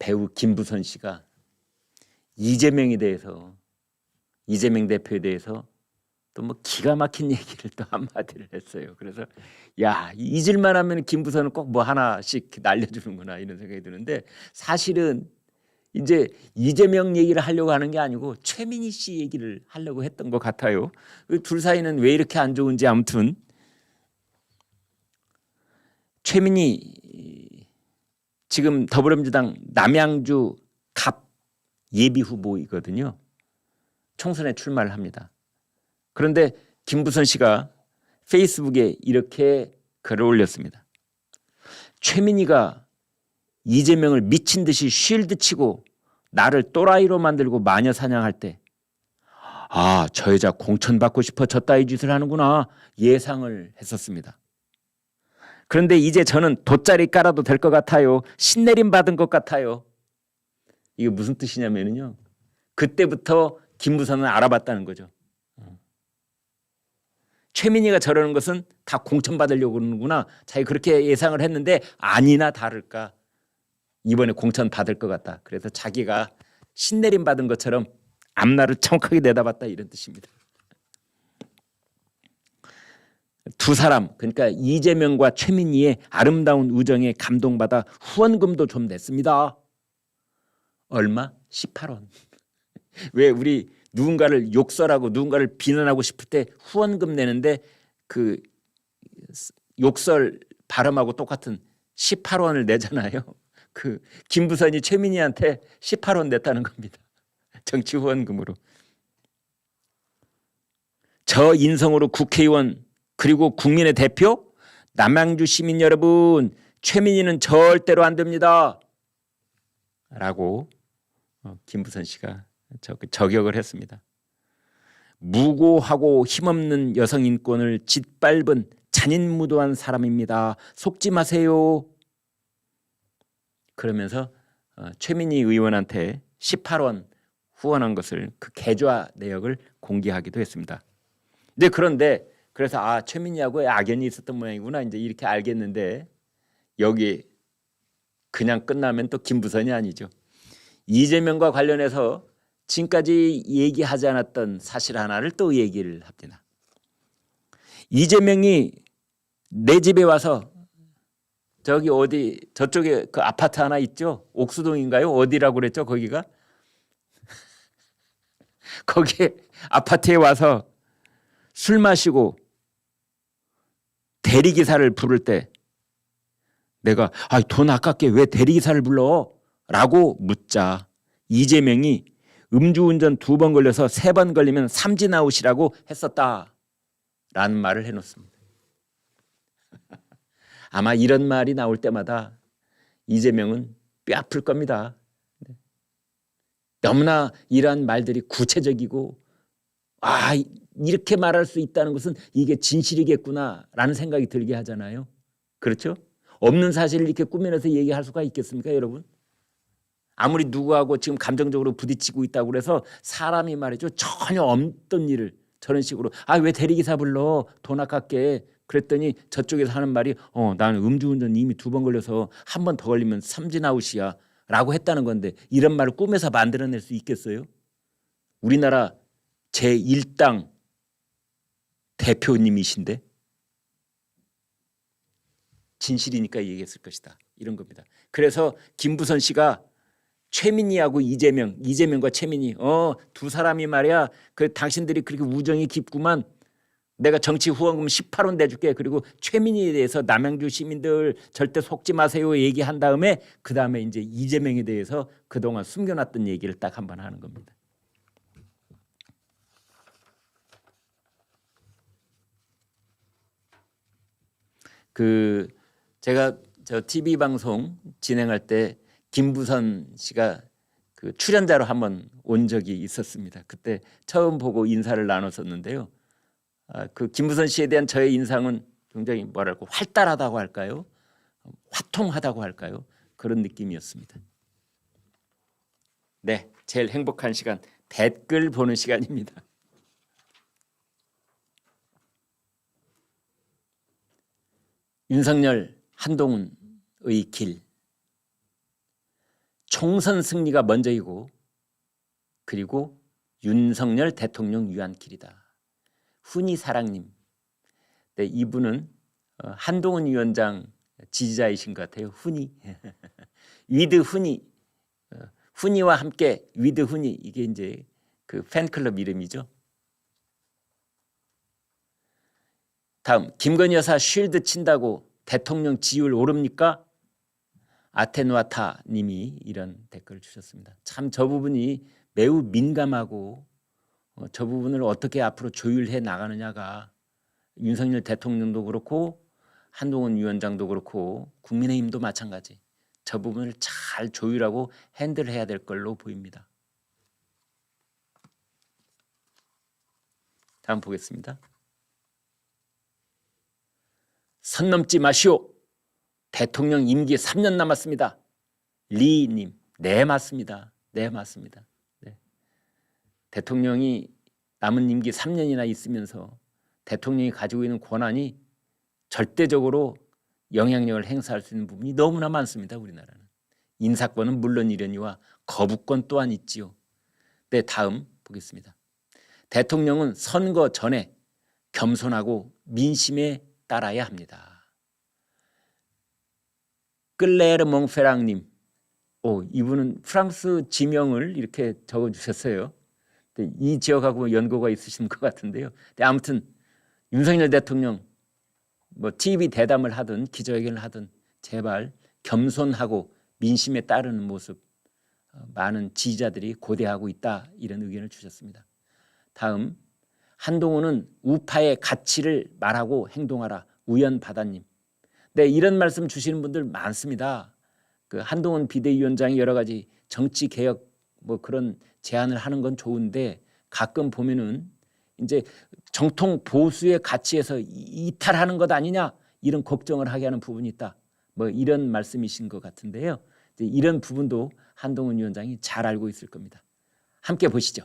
배우 김부선 씨가 이재명에 대해서, 이재명 대표에 대해서 또 뭐 기가 막힌 얘기를 또 한마디를 했어요. 그래서 야, 잊을만 하면 김부선은 꼭 뭐 하나씩 날려주는구나 이런 생각이 드는데, 사실은 이제 이재명 얘기를 하려고 하는 게 아니고 최민희 씨 얘기를 하려고 했던 것 같아요. 둘 사이는 왜 이렇게 안 좋은지, 아무튼 최민희 지금 더불어민주당 남양주 갑 예비 후보이거든요. 총선에 출마를 합니다. 그런데 김부선 씨가 페이스북에 이렇게 글을 올렸습니다. 최민희가 이재명을 미친 듯이 쉴드 치고 나를 또라이로 만들고 마녀 사냥할 때, 아, 저 여자 공천받고 싶어 저 따위 짓을 하는구나 예상을 했었습니다. 그런데 이제 저는 돗자리 깔아도 될 것 같아요. 신내림 받은 것 같아요. 이게 무슨 뜻이냐면요, 그때부터 김부선은 알아봤다는 거죠. 최민희가 저러는 것은 다 공천받으려고 그러는구나, 자기 그렇게 예상을 했는데 아니나 다를까 이번에 공천 받을 것 같다. 그래서 자기가 신내림 받은 것처럼 앞날을 정확하게 내다봤다, 이런 뜻입니다. 두 사람, 그러니까 이재명과 최민희의 아름다운 우정에 감동받아 후원금도 좀 냈습니다. 얼마? 18원. 왜 우리 누군가를 욕설하고 누군가를 비난하고 싶을 때 후원금 내는데 그 욕설 발음하고 똑같은 18원을 내잖아요. 그 김부선이 최민희한테 18원 냈다는 겁니다. 정치 후원금으로. 저 인성으로 국회의원 그리고 국민의 대표, 남양주 시민 여러분, 최민희는 절대로 안 됩니다. 라고 김부선 씨가 저격을 했습니다. 무고하고 힘없는 여성 인권을 짓밟은 잔인무도한 사람입니다. 속지 마세요. 그러면서 최민희 의원한테 18원 후원한 것을, 그 계좌 내역을 공개하기도 했습니다. 그런데 그래서 최민희하고 악연이 있었던 모양이구나 이제 이렇게 알겠는데, 여기 그냥 끝나면 또 김부선이 아니죠. 이재명과 관련해서 지금까지 얘기하지 않았던 사실 하나를 또 얘기를 합니다. 이재명이 내 집에 와서, 저기 어디 저쪽에 그 아파트 하나 있죠? 옥수동인가요? 어디라고 그랬죠? 거기가? 거기에 아파트에 와서 술 마시고 대리기사를 부를 때 내가 돈 아깝게 왜 대리기사를 불러? 라고 묻자 이재명이 음주운전 2번 걸려서 3번 걸리면 삼진아웃이라고 했었다 라는 말을 해놓습니다. 아마 이런 말이 나올 때마다 이재명은 뼈 아플 겁니다. 너무나 이러한 말들이 구체적이고, 이렇게 말할 수 있다는 것은 이게 진실이겠구나 라는 생각이 들게 하잖아요. 그렇죠? 없는 사실을 이렇게 꾸며내서 얘기할 수가 있겠습니까, 여러분? 아무리 누구하고 지금 감정적으로 부딪히고 있다고 그래서 사람이 말이죠, 전혀 없던 일을 저런 식으로 왜 대리기사 불러? 돈 아깝게. 그랬더니 저쪽에서 하는 말이 나는 음주운전 이미 2번 걸려서 1번 더 걸리면 삼진아웃이야 라고 했다는 건데, 이런 말을 꾸며서 만들어낼 수 있겠어요? 우리나라 제1당 대표님이신데 진실이니까 얘기했을 것이다, 이런 겁니다. 그래서 김부선 씨가 최민희하고 이재명과 최민희, 두 사람이 말이야, 그 당신들이 그렇게 우정이 깊구만, 내가 정치 후원금 18원 내줄게, 그리고 최민희에 대해서 남양주 시민들 절대 속지 마세요 얘기한 다음에, 그 다음에 이제 이재명에 대해서 그동안 숨겨놨던 얘기를 딱 한 번 하는 겁니다. 제가 저 TV 방송 진행할 때 김부선 씨가 그 출연자로 한번 온 적이 있었습니다. 그때 처음 보고 인사를 나눴었는데요. 그 김부선 씨에 대한 저의 인상은 굉장히 뭐랄까 활달하다고 할까요? 화통하다고 할까요? 그런 느낌이었습니다. 네, 제일 행복한 시간, 댓글 보는 시간입니다. 윤석열, 한동훈의 길. 총선 승리가 먼저이고 그리고 윤석열 대통령 위한 길이다. 훈이 사랑님. 네, 이분은 한동훈 위원장 지지자이신 것 같아요. 훈이. 위드 훈이. 훈이와 함께 위드 훈이. 이게 이제 그 팬클럽 이름이죠. 다음 김건희 여사 쉴드 친다고 대통령 지지율 오릅니까? 아테누아타 님이 이런 댓글을 주셨습니다. 참 저 부분이 매우 민감하고 저 부분을 어떻게 앞으로 조율해 나가느냐가 윤석열 대통령도 그렇고 한동훈 위원장도 그렇고 국민의힘도 마찬가지 저 부분을 잘 조율하고 핸들해야 될 걸로 보입니다. 다음 보겠습니다. 선 넘지 마시오. 대통령 임기 3년 남았습니다. 리님. 네 맞습니다. 네 맞습니다. 네. 대통령이 남은 임기 3년이나 있으면서 대통령이 가지고 있는 권한이 절대적으로 영향력을 행사할 수 있는 부분이 너무나 많습니다. 우리나라는. 인사권은 물론이려니와 거부권 또한 있지요. 네, 다음 보겠습니다. 대통령은 선거 전에 겸손하고 민심에 따라야 합니다. 클레르 몽페랑님, 이분은 프랑스 지명을 이렇게 적어주셨어요. 이 지역하고 연고가 있으신 것 같은데요. 아무튼 윤석열 대통령 뭐 TV 대담을 하든 기자회견을 하든 제발 겸손하고 민심에 따르는 모습 많은 지지자들이 고대하고 있다 이런 의견을 주셨습니다. 다음 한동훈은 우파의 가치를 말하고 행동하라 우연바다님. 네, 이런 말씀 주시는 분들 많습니다. 그 한동훈 비대위원장이 여러 가지 정치 개혁 뭐 그런 제안을 하는 건 좋은데 가끔 보면은 이제 정통 보수의 가치에서 이탈하는 것 아니냐 이런 걱정을 하게 하는 부분이 있다. 뭐 이런 말씀이신 것 같은데요. 이런 부분도 한동훈 위원장이 잘 알고 있을 겁니다. 함께 보시죠.